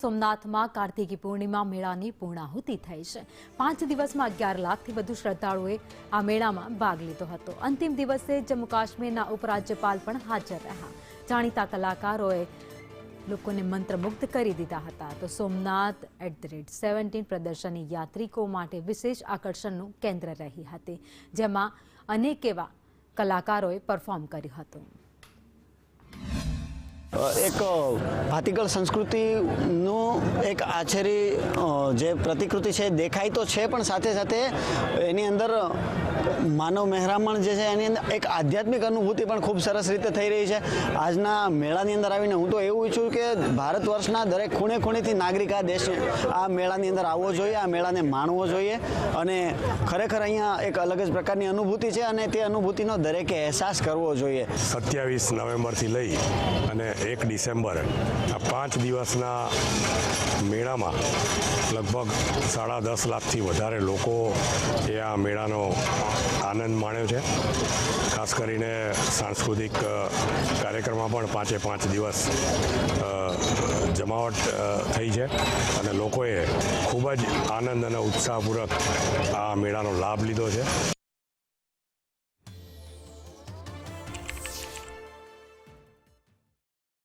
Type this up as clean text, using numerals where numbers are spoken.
સોમનાથમાં કાર્તિકી પૂર્ણિમા મેળાની પૂર્ણાહુતિ થઈ છે। 5 દિવસમાં 11 લાખથી વધુ શ્રદ્ધાળુઓએ આ મેળામાં ભાગ લીધો હતો। અંતિમ દિવસે જમ્મુ કાશ્મીરના ઉપરાજ્યપાલ પણ હાજર રહ્યા। જાણીતા કલાકારોએ લોકોને મંત્રમુગ્ધ કરી દીધા હતા। તો સોમનાથ @17 પ્રદર્શની યાત્રિકો માટે વિશેષ આકર્ષણનું કેન્દ્ર રહી હતી, જેમાં અનેક એવા કલાકારોએ પરફોર્મ કર્યું હતું। एक भातीगढ़ संस्कृतिનું એક આછેરી જે પ્રતિકૃતિ છે દેખાય તો છે, પણ સાથે સાથે એની અંદર માનવ મહેરામણ જે છે એની અંદર એક આધ્યાત્મિક અનુભૂતિ પણ ખૂબ સરસ રીતે થઈ રહી છે। આજના મેળાની અંદર આવીને હું તો એવું ઈચ્છું કે ભારત વર્ષના દરેક ખૂણે ખૂણેથી નાગરિક આ દેશ આ મેળાની અંદર આવવો જોઈએ, આ મેળાને માણવો જોઈએ અને ખરેખર અહીંયા એક અલગ જ પ્રકારની અનુભૂતિ છે અને તે અનુભૂતિનો દરેકે અહેસાસ કરવો જોઈએ। 27 નવેમ્બરથી લઈ અને 1 ડિસેમ્બર આ 5 દિવસના મેળામાં લગભગ 10.5 લાખથી વધારે લોકો એ આ મેળાનો આનંદ માણ્યો છે। ખાસ કરીને સાંસ્કૃતિક કાર્યક્રમમાં પણ 5 દિવસ જમાવટ થઈ છે અને લોકોએ ખૂબ જ આનંદ અને ઉત્સાહપૂર્વક આ મેળાનો લાભ લીધો છે।